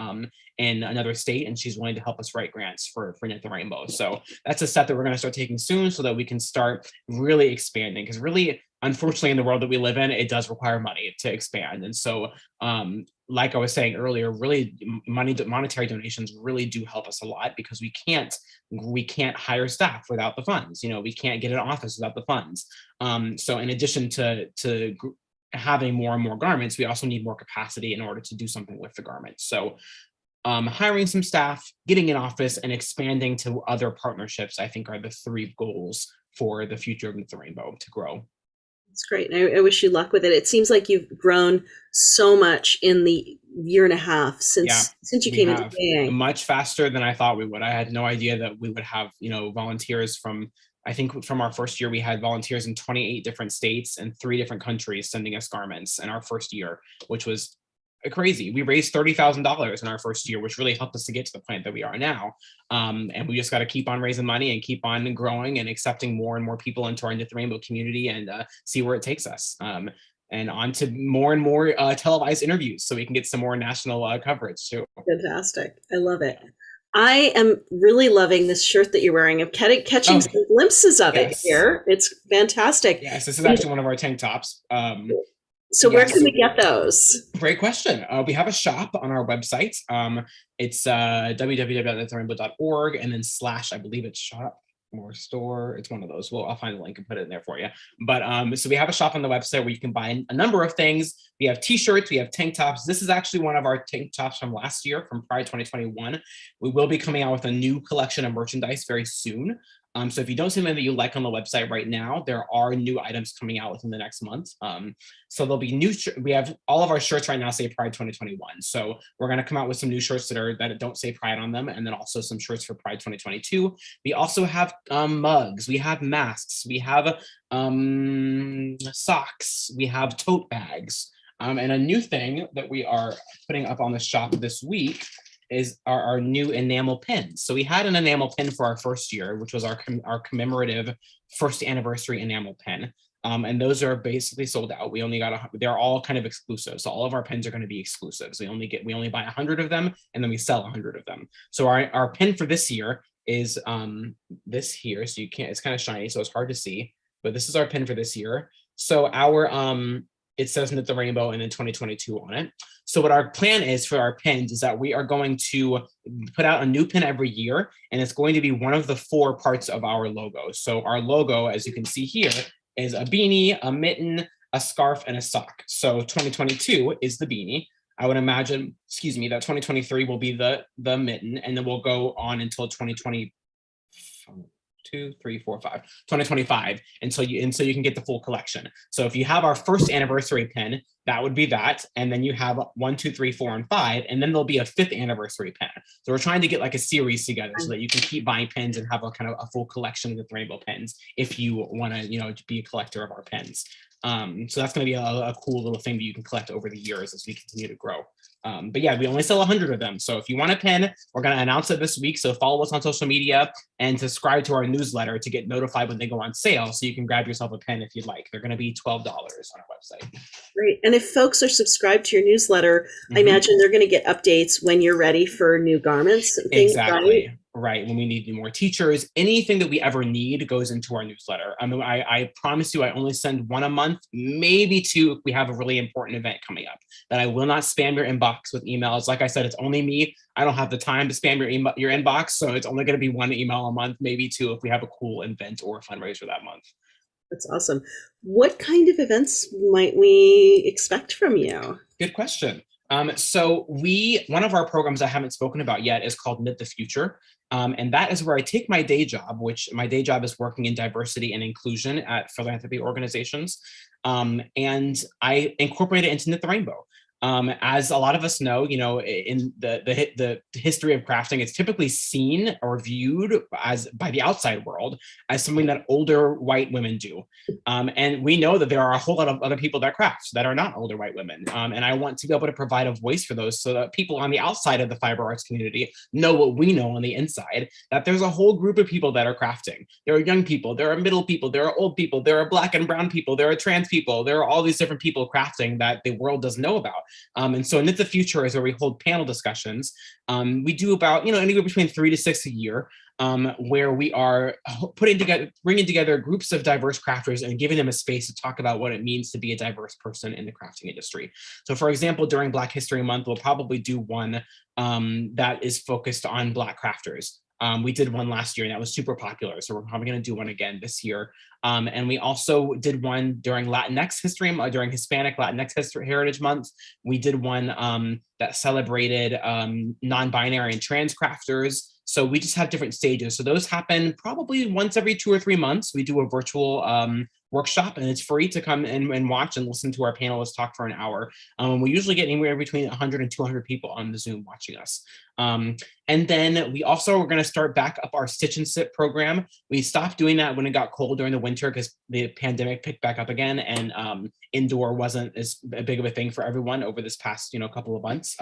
in another state, and she's willing to help us write grants for Knit the Rainbow. So that's a step that we're going to start taking soon, so that we can start really expanding, because really, unfortunately, in the world that we live in, it does require money to expand. And so like I was saying earlier, really monetary donations really do help us a lot, because we can't hire staff without the funds. We can't get an office without the funds. So in addition to having more and more garments, we also need more capacity in order to do something with the garments. So hiring some staff, getting an office, and expanding to other partnerships, I think, are the 3 goals for the future of the Rainbow to grow. It's great. I wish you luck with it. It seems like you've grown so much in the year and a half Yeah, since you we came into have being. much faster than I thought we would. I had no idea that we would have, volunteers from, I think from our first year, we had volunteers in 28 different states and 3 different countries sending us garments in our first year, which was crazy. We raised $30,000 in our first year, which really helped us to get to the point that we are now. And we just got to keep on raising money and keep on growing and accepting more and more people into our Knit the Rainbow community, and see where it takes us. And on to more and more televised interviews, so we can get some more national coverage too. Fantastic. I love it. I am really loving this shirt that you're wearing. I'm catching Oh, some glimpses of it yes. here. It's fantastic. Yes, this is actually one of our tank tops. So where can Yes, we get those? great question. We have a shop on our website. It's www.knittherainbow.org, and then / I believe it's shop. or store. It's one of those. Well, I'll find the link and put it in there for you. But so we have a shop on the website where you can buy a number of things. We have t-shirts, we have tank tops. This is actually one of our tank tops from last year, from Pride 2021. We will be coming out with a new collection of merchandise very soon. So if you don't see something that you like on the website right now, there are new items coming out within the next month. So there'll be new, we have all of our shirts right now say Pride 2021. So we're going to come out with some new shirts that don't say Pride on them. And then also some shirts for Pride 2022. We also have mugs, we have masks, we have socks, we have tote bags. And a new thing that we are putting up on the shop this week is our new enamel pins. So we had an enamel pin for our first year, which was our commemorative first anniversary enamel pin. And those are basically sold out. We only got they're all kind of exclusive. So all of our pins are going to be exclusives. We only buy 100 of them, and then we sell 100 of them. So our pin for this year is this here. So you can't, it's kind of shiny, so it's hard to see, but this is our pin for this year. So our it says Knit the Rainbow and then 2022 on it. So what our plan is for our pins is that we are going to put out a new pin every year, and it's going to be one of the 4 parts of our logo. So our logo, as you can see here, is a beanie, a mitten, a scarf, and a sock. So 2022 is the beanie. I would imagine, excuse me, that 2023 will be the mitten, and then we'll go on until 2020. 2025 until you can get the full collection. So if you have our first anniversary pin, that would be that, and then you have 1, 2, 3, 4, and 5, and then there'll be a 5th anniversary pin. So we're trying to get like a series together so that you can keep buying pins and have a kind of a full collection of the rainbow pins if you want to, be a collector of our pins. So that's going to be a cool little thing that you can collect over the years as we continue to grow. But yeah, we only sell 100 of them. So if you want a pin, we're going to announce it this week. So follow us on social media and subscribe to our newsletter to get notified when they go on sale. So you can grab yourself a pin if you'd like. They're going to be $12 on our website. Great. And if folks are subscribed to your newsletter, I imagine they're going to get updates when you're ready for new garments and things, exactly. right? Right. When we need more teachers, anything that we ever need goes into our newsletter. I mean, I promise you, I only send 1 a month, maybe 2 if we have a really important event coming up. That I will not spam your inbox with emails. Like I said, it's only me. I don't have the time to spam your inbox, so it's only going to be 1 email a month, maybe 2 if we have a cool event or a fundraiser that month. That's awesome. What kind of events might we expect from you? Good question. So one of our programs I haven't spoken about yet is called Knit the Future. And that is where I take my day job, which my day job is working in diversity and inclusion at philanthropy organizations. And I incorporate it into Knit the Rainbow. As a lot of us know, in the history of crafting, it's typically seen or viewed as by the outside world as something that older white women do. And we know that there are a whole lot of other people that craft that are not older white women. And I want to be able to provide a voice for those so that people on the outside of the fiber arts community know what we know on the inside, that there's a whole group of people that are crafting. There are young people, there are middle people, there are old people, there are Black and brown people, there are trans people, there are all these different people crafting that the world doesn't know about. And so Knit the Future is where we hold panel discussions. We do about, anywhere between 3 to 6 a year, where we are bringing together groups of diverse crafters and giving them a space to talk about what it means to be a diverse person in the crafting industry. So for example, during Black History Month, we'll probably do one that is focused on Black crafters. We did one last year and that was super popular. So we're probably going to do one again this year. And we also did one during Latinx history, during Hispanic Latinx Heritage Month. We did one that celebrated non-binary and trans crafters. So we just have different stages. So those happen probably once every 2 or 3 months. We do a virtual workshop, and it's free to come and watch and listen to our panelists talk for an hour. We usually get anywhere between 100 and 200 people on the Zoom watching us. And then we also are going to start back up our Stitch and Sip program. We stopped doing that when it got cold during the winter because the pandemic picked back up again, and indoor wasn't as big of a thing for everyone over this past couple of months.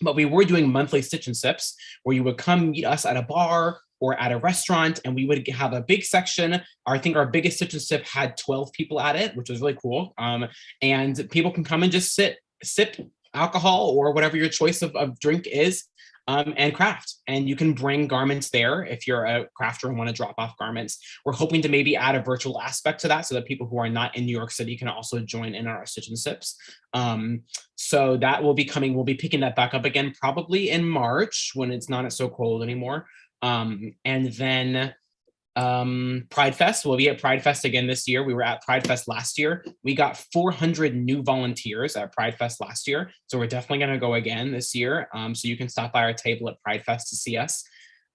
But we were doing monthly Stitch and Sips where you would come meet us at a bar or at a restaurant, and we would have a big section. I think our biggest Stitch and Sip had 12 people at it, which was really cool. And people can come and just sip alcohol or whatever your choice of drink is, and craft. And you can bring garments there if you're a crafter and want to drop off garments. We're hoping to maybe add a virtual aspect to that so that people who are not in New York City can also join in our Stitch and Sips. So that will be coming. We'll be picking that back up again, probably in March when it's not so cold anymore. And then Pride Fest. We'll be at Pride Fest again this year. We were at Pride Fest last year. We got 400 new volunteers at Pride Fest last year. So we're definitely going to go again this year. So you can stop by our table at Pride Fest to see us.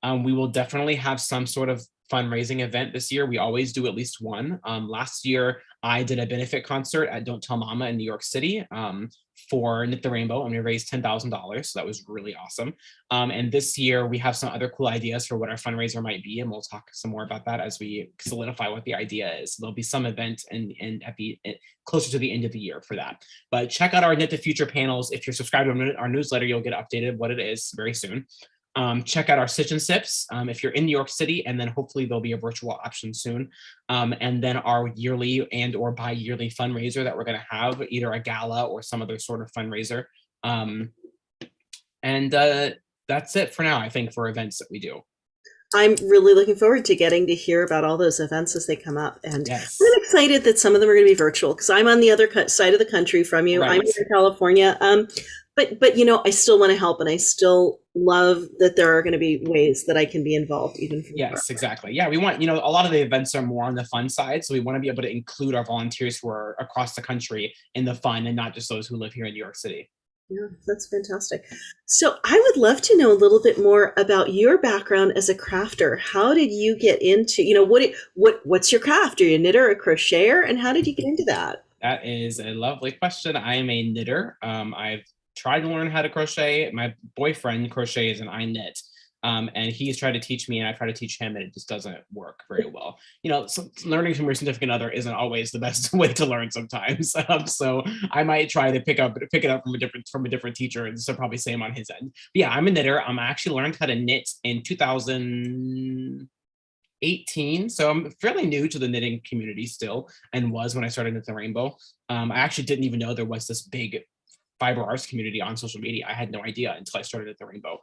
We will definitely have some sort of fundraising event this year. We always do at least one. Last year, I did a benefit concert at Don't Tell Mama in New York City for Knit the Rainbow, and we raised $10,000. So that was really awesome. And this year, we have some other cool ideas for what our fundraiser might be, and we'll talk some more about that as we solidify what the idea is. There'll be some event and at the closer to the end of the year for that. But check out our Knit the Future panels. If you're subscribed to our newsletter, you'll get updated what it is very soon. Check out our Stitch and Sips if you're in New York City, and then hopefully there'll be a virtual option soon. And then our yearly and or bi-yearly fundraiser that we're going to have, either a gala or some other sort of fundraiser. And that's it for now, I think, for events that we do. I'm really looking forward to getting to hear about all those events as they come up. And Yes. I'm excited that some of them are going to be virtual because I'm on the other side of the country from you. Right. I'm in California. But you know, I still want to help, and I still love that there are going to be ways that I can be involved even from Yes, far. exactly. Yeah, we want, a lot of the events are more on the fun side, so we want to be able to include our volunteers who are across the country in the fun and not just those who live here in New York City. Yeah, that's fantastic. So I would love to know a little bit more about your background as a crafter. How did you get into, what's your craft? Are you a knitter, a crocheter, and how did you get into that? That is a lovely question. I am a knitter. I've tried to learn how to crochet. My boyfriend crochets and I knit. And he's tried to teach me and I try to teach him, and it just doesn't work very well. So learning from your significant other isn't always the best way to learn sometimes. So I might try to pick it up from a different teacher, and so probably same on his end. But yeah, I'm a knitter. I actually learned how to knit in 2018. So I'm fairly new to the knitting community still, and was when I started Knit the Rainbow. I actually didn't even know there was this big fiber arts community on social media. I had no idea until I started at the Rainbow.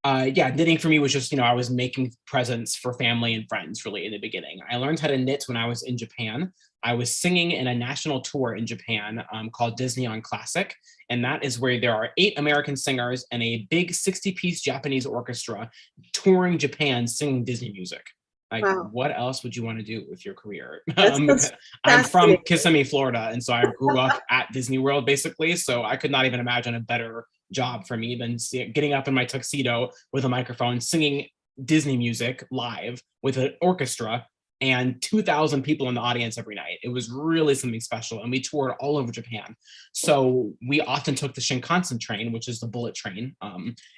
Yeah, knitting for me was just, I was making presents for family and friends really in the beginning. I learned how to knit when I was in Japan. I was singing in a national tour in Japan called Disney on Classic. And that is where there are 8 American singers and a big 60-piece Japanese orchestra touring Japan singing Disney music. Like, Wow. what else would you want to do with your career? That's I'm from fascinating. Kissimmee, Florida, and so I grew up at Disney World, basically. So I could not even imagine a better job for me than getting up in my tuxedo with a microphone, singing Disney music live with an orchestra and 2,000 people in the audience every night. It was really something special, and we toured all over Japan. So we often took the Shinkansen train, which is the bullet train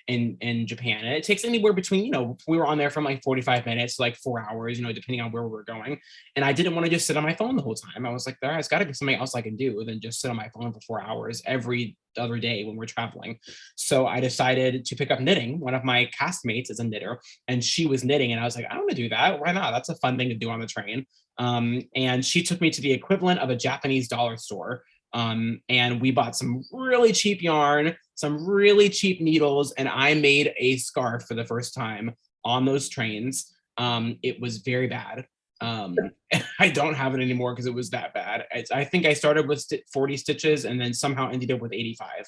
in Japan, and it takes anywhere between, we were on there from like 45 minutes to like 4 hours, depending on where we were going. And I didn't want to just sit on my phone the whole time. I was like, there's got to be something else I can do than just sit on my phone for 4 hours every other day when we're traveling. So I decided to pick up knitting. One of my castmates is a knitter, and she was knitting, and I was like, I want to do that. Why not? That's a fun thing to do on the train. And she took me to the equivalent of a Japanese dollar store. And we bought some really cheap yarn, some really cheap needles, and I made a scarf for the first time on those trains. It was very bad. I don't have it anymore because it was that bad. I think I started with 40 stitches and then somehow ended up with 85.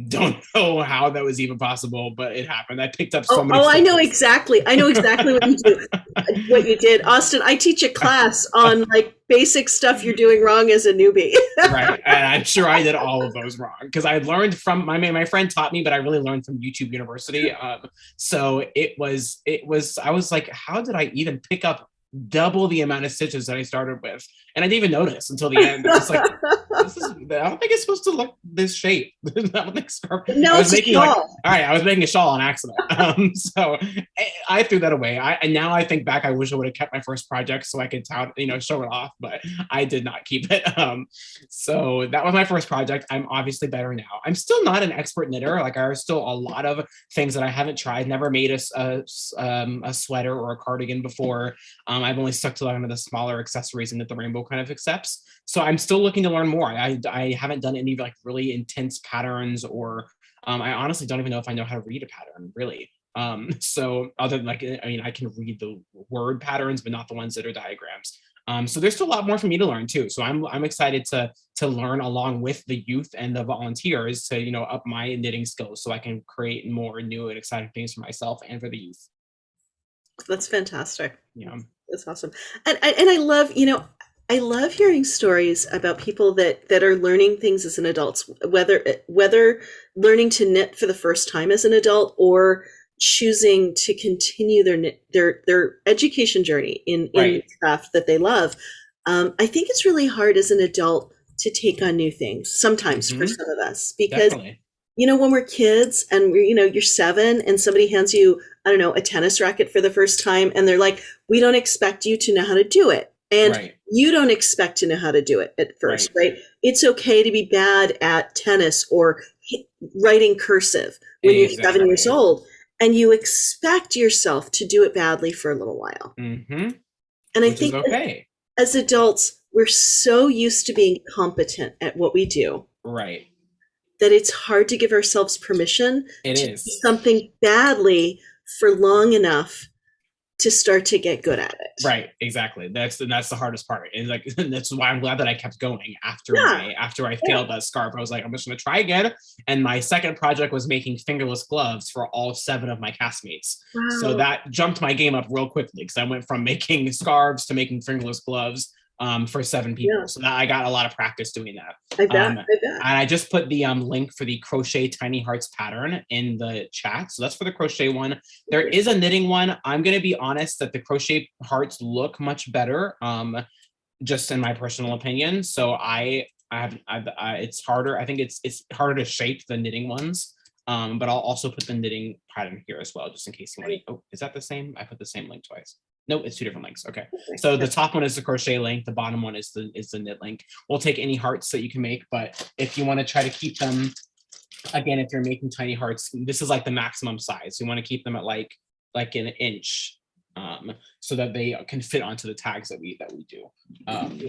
Don't know how that was even possible, but it happened. I picked up so many I know stitches. exactly. I know exactly what you do. What you did, Austin. I teach a class on like basic stuff you're doing wrong as a newbie. Right, and I'm sure I did all of those wrong because I learned from my friend taught me, but I really learned from YouTube University. So it was I was like, how did I even pick up double the amount of stitches that I started with? And I didn't even notice until the end. I was like, I don't think it's supposed to look this shape. No, I was it's making all. all right, I was making a shawl on accident. So I threw that away. And now I think back, I wish I would have kept my first project so I could show it off, but I did not keep it. So that was my first project. I'm obviously better now. I'm still not an expert knitter. Like, there are still a lot of things that I haven't tried. Never made a sweater or a cardigan before. I've only stuck to one of the smaller accessories and that the Rainbow kind of accepts. So I'm still looking to learn more. I haven't done any like really intense patterns, or I honestly don't even know if I know how to read a pattern really. So other than like, I can read the word patterns, but not the ones that are diagrams. So there's still a lot more for me to learn too. So I'm excited to learn along with the youth and the volunteers to up my knitting skills so I can create more new and exciting things for myself and for the youth. That's fantastic. Yeah. That's awesome. And I love, I love hearing stories about people that are learning things as an adult, whether learning to knit for the first time as an adult or choosing to continue their education journey in Right. the craft that they love. I think it's really hard as an adult to take on new things sometimes for Hmm. some of us because Definitely. when we're kids and you're 7 and somebody hands you, I don't know, a tennis racket for the first time and they're like, we don't expect you to know how to do it. And Right. you don't expect to know how to do it at first, Right. right? It's okay to be bad at tennis or writing cursive when you're 7 years Exactly. old, and you expect yourself to do it badly for a little while. Hmm. And I Which is think okay. as adults, we're so used to being competent at what we do Right. that it's hard to give ourselves permission It to do is. something badly for long enough to start to get good at it. Right, exactly. That's the hardest part. And like that's why I'm glad that I kept going Yeah, after I yeah. failed that scarf. I was like, I'm just gonna try again. And my second project was making fingerless gloves for all 7 of my castmates. So Wow. that jumped my game up real quickly because I went from making scarves to making fingerless gloves for 7 Yeah, people. So that I got a lot of practice doing that. I bet. Um, I bet. and I just put the link for the crochet tiny hearts pattern in the chat. So that's for the crochet one. There is a knitting one. I'm going to be honest that the crochet hearts look much better, just in my personal opinion. So it's harder. I think it's harder to shape the knitting ones. But I'll also put the knitting pattern here as well, just in case you want to. Oh, is that the same? I put the same link twice. No, it's 2 different links. Okay. So Yeah. the top one is the crochet link. The bottom one is the knit link. We'll take any hearts that you can make, but if you want to try to keep them, again, if you're making tiny hearts, this is like the maximum size. You want to keep them at like an inch, so that they can fit onto the tags that we do. Um,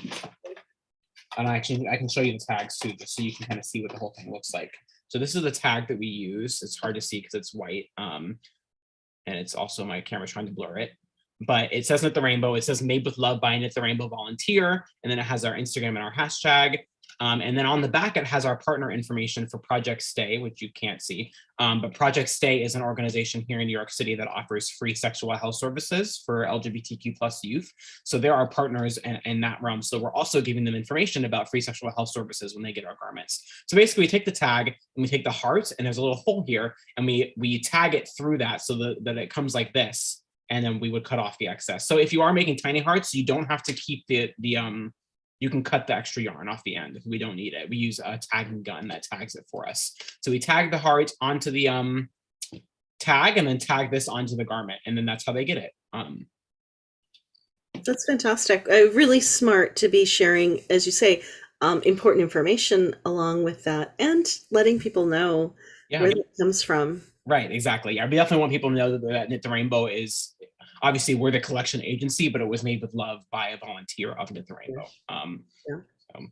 and I can show you the tags too, just so you can kind of see what the whole thing looks like. So this is the tag that we use. It's hard to see because it's white, and it's also my camera trying to blur it. But it says Knit the Rainbow. It says made with love by Knit the Rainbow volunteer, and then it has our Instagram and our hashtag. And then on the back, it has our partner information for Project Stay, which you can't see. But Project Stay is an organization here in New York City that offers free sexual health services for LGBTQ plus youth. So there are partners in that realm. So we're also giving them information about free sexual health services when they get our garments. So basically, we take the tag and we take the heart, and there's a little hole here, and we tag it through that so that it comes like this. And then we would cut off the excess. So if you are making tiny hearts, you don't have to keep you can cut the extra yarn off the end if we don't need it. We use a tagging gun that tags it for us. So we tag the heart onto the tag and then tag this onto the garment, and then that's how they get it. That's fantastic. Really smart to be sharing, as you say, important information along with that and letting people know Yeah, where that comes from. right, exactly. I definitely want people to know that Knit the Rainbow is, obviously we're the collection agency, but it was made with love by a volunteer of Knit the Yeah. Rainbow. Yeah. So,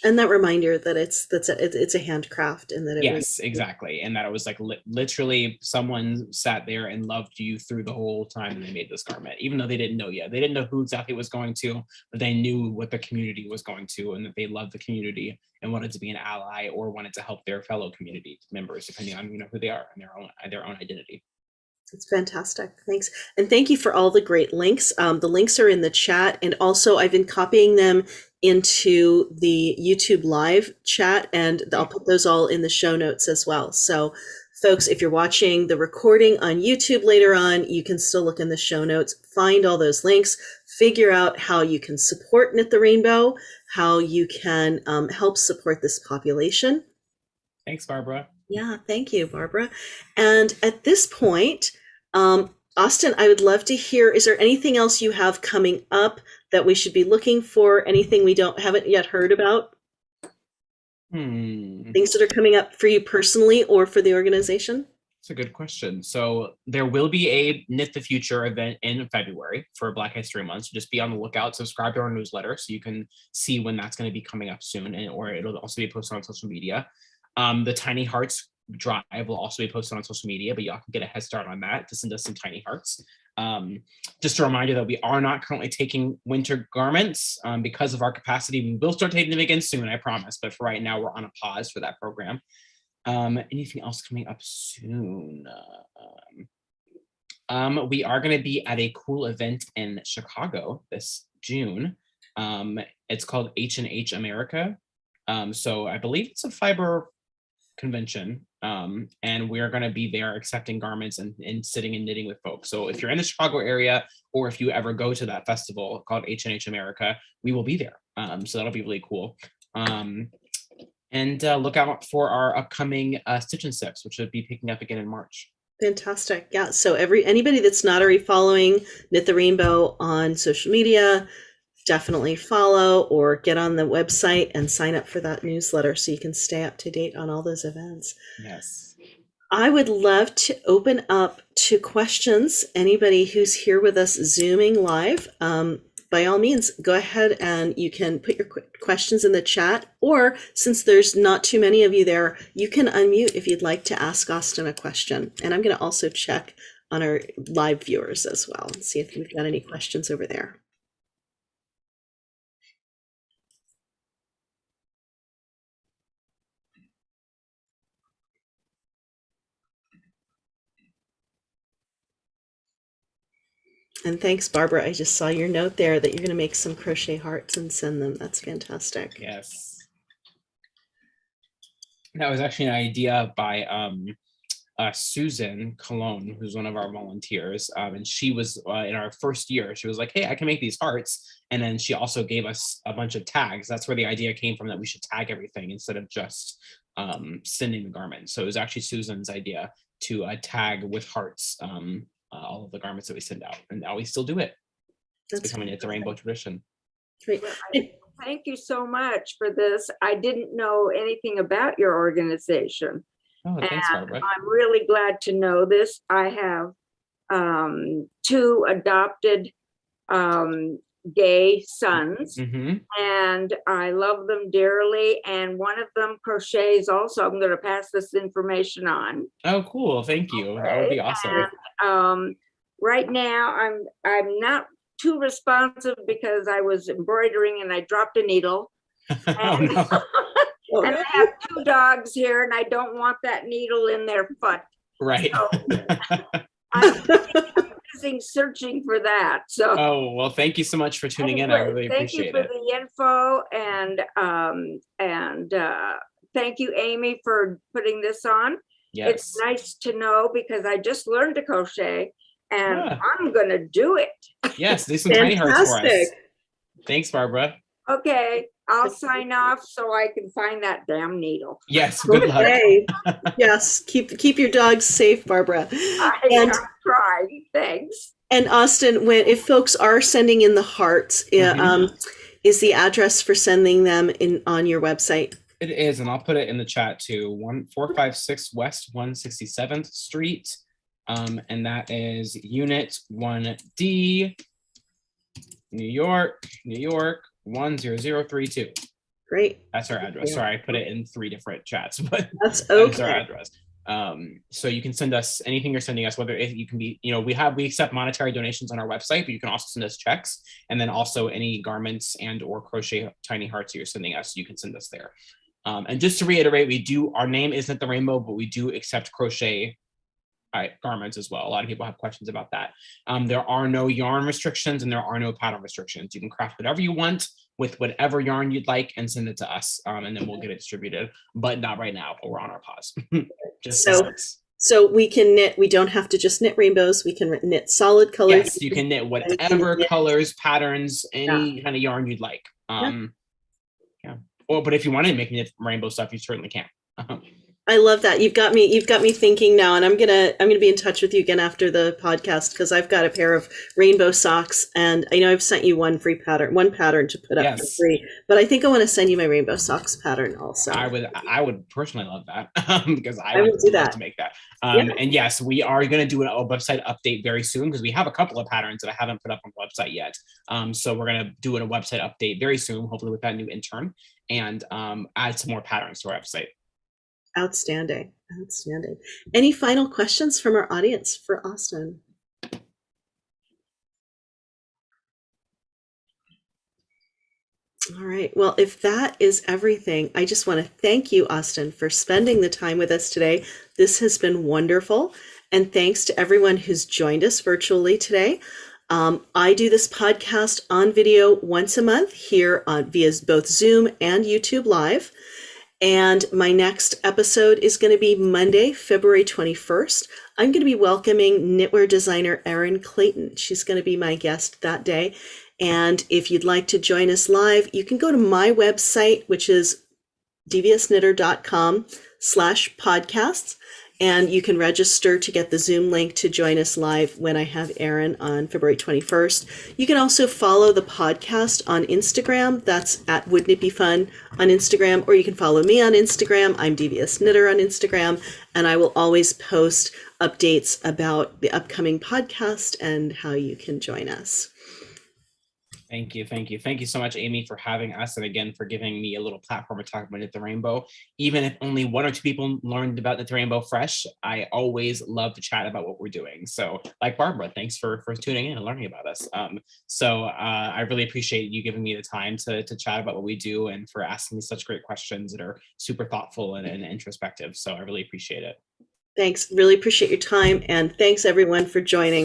And that reminder that it's a handcraft and that it really. yes, exactly. And that it was like literally someone sat there and loved you through the whole time and they made this garment, even though they didn't know yet. They didn't know who exactly was going to, but they knew what the community was going to and that they loved the community and wanted to be an ally or wanted to help their fellow community members, depending on who they are and their own identity. It's fantastic. Thanks. And thank you for all the great links. The links are in the chat. And also, I've been copying them into the YouTube live chat, and I'll put those all in the show notes as well. So, folks, if you're watching the recording on YouTube later on, you can still look in the show notes, find all those links, figure out how you can support Knit the Rainbow, how you can help support this population. Thanks, Barbara. Yeah, thank you, Barbara. And at this point, Austin, I would love to hear, is there anything else you have coming up that we should be looking for? Anything we haven't yet heard about? Things that are coming up for you personally or for the organization? That's a good question. So there will be a Knit the Future event in February for Black History Month. So just be on the lookout. Subscribe to our newsletter so you can see when that's going to be coming up soon, or it'll also be posted on social media. The Tiny Hearts drive will also be posted on social media, but y'all can get a head start on that to send us some tiny hearts. Just a reminder that we are not currently taking winter garments because of our capacity. We will start taking them again soon, I promise. But for right now, we're on a pause for that program. Anything else coming up soon? We are going to be at a cool event in Chicago this June. It's called H&H America. So I believe it's a fiber convention, and we're going to be there accepting garments and sitting and knitting with folks. So if you're in the Chicago area, or if you ever go to that festival called H&H America, we will be there. So that'll be really cool. And look out for our upcoming Stitch and Sips, which will be picking up again in March. Fantastic. Yeah. So anybody that's not already following Knit the Rainbow on social media, definitely follow or get on the website and sign up for that newsletter so you can stay up to date on all those events. Yes. I would love to open up to questions. Anybody who's here with us Zooming live, by all means, go ahead and you can put your questions in the chat, or since there's not too many of you there, you can unmute if you'd like to ask Austin a question. And I'm going to also check on our live viewers as well and see if we've got any questions over there. And thanks, Barbara. I just saw your note there that you're going to make some crochet hearts and send them. That's fantastic. Yes. That was actually an idea by Susan Cologne, who's one of our volunteers. And she was in our first year, she was like, hey, I can make these hearts. And then she also gave us a bunch of tags. That's where the idea came from, that we should tag everything instead of just sending the garment. So it was actually Susan's idea to tag with hearts all of the garments that we send out. And now we still do it. It's becoming a rainbow tradition. Great. Thank you so much for this. I didn't know anything about your organization. Oh, thanks, Barbara. I'm really glad to know this. I have 2 adopted gay sons, and I love them dearly. And one of them crochets also. I'm going to pass this information on. Oh, cool. Thank you. Okay. That would be awesome. And, right now, I'm not too responsive because I was embroidering and I dropped a needle. And, oh, no. And I have 2 dogs here, and I don't want that needle in their foot. Right. So, I'm busy searching for that. So. Oh, well, thank you so much for tuning in. I really appreciate it. Thank you for the info, and thank you, Amy, for putting this on. Yes. It's nice to know because I just learned to crochet, and I'm going to do it. Yes, do some tiny hearts for us. Thanks, Barbara. Okay, I'll sign off so I can find that damn needle. Yes, good luck. Yes, keep your dogs safe, Barbara. I'm trying. Thanks. And Austin, if folks are sending in the hearts, is the address for sending them on your website? It is, and I'll put it in the chat too. 1456 West 167th Street, and that is Unit 1D, New York, 10032. Great. That's our address. Sorry, I put it in 3 different chats, but that's okay. That's our address. So you can send us anything you're sending us, whether you can be, we accept monetary donations on our website, but you can also send us checks, and then also any garments and or crochet tiny hearts you're sending us, you can send us there. And just to reiterate, our name isn't the Rainbow, but we do accept crochet garments as well. A lot of people have questions about that. There are no yarn restrictions and there are no pattern restrictions. You can craft whatever you want with whatever yarn you'd like and send it to us, and then we'll get it distributed, but not right now. We're on our pause. So we can knit. We don't have to just knit rainbows. We can knit solid colors. Yes, you can knit whatever colors, patterns, any kind of yarn you'd like. But if you want to make knit rainbow stuff, you certainly can. I love that. You've got me thinking now, and I'm gonna be in touch with you again after the podcast because I've got a pair of rainbow socks, and I know I've sent you one pattern to put up for free, but I think I want to send you my rainbow socks pattern also. I would personally love that because I would do love to make that. And yes, we are going to do a website update very soon because we have a couple of patterns that I haven't put up on the website yet. So we're going to do a website update very soon, hopefully with that new intern, and add some more patterns to our website. Outstanding. Any final questions from our audience for Austin? All right. Well, if that is everything, I just want to thank you, Austin, for spending the time with us today. This has been wonderful. And thanks to everyone who's joined us virtually today. I do this podcast on video once a month here via both Zoom and YouTube Live. And my next episode is going to be Monday, February 21st. I'm going to be welcoming knitwear designer Erin Clayton. She's going to be my guest that day. And if you'd like to join us live, you can go to my website, which is deviousknitter.com/podcasts. And you can register to get the Zoom link to join us live when I have Erin on February 21st. You can also follow the podcast on Instagram. That's at Wouldn't It Be Fun on Instagram, or you can follow me on Instagram. I'm Devious Knitter on Instagram, and I will always post updates about the upcoming podcast and how you can join us. Thank you. Thank you. Thank you so much, Amy, for having us. And again, for giving me a little platform to talk about Knit the Rainbow. Even if only 1 or 2 people learned about Knit the Rainbow fresh, I always love to chat about what we're doing. So like Barbara, thanks for tuning in and learning about us. I really appreciate you giving me the time to chat about what we do and for asking me such great questions that are super thoughtful and introspective. So I really appreciate it. Thanks. Really appreciate your time. And thanks everyone for joining us.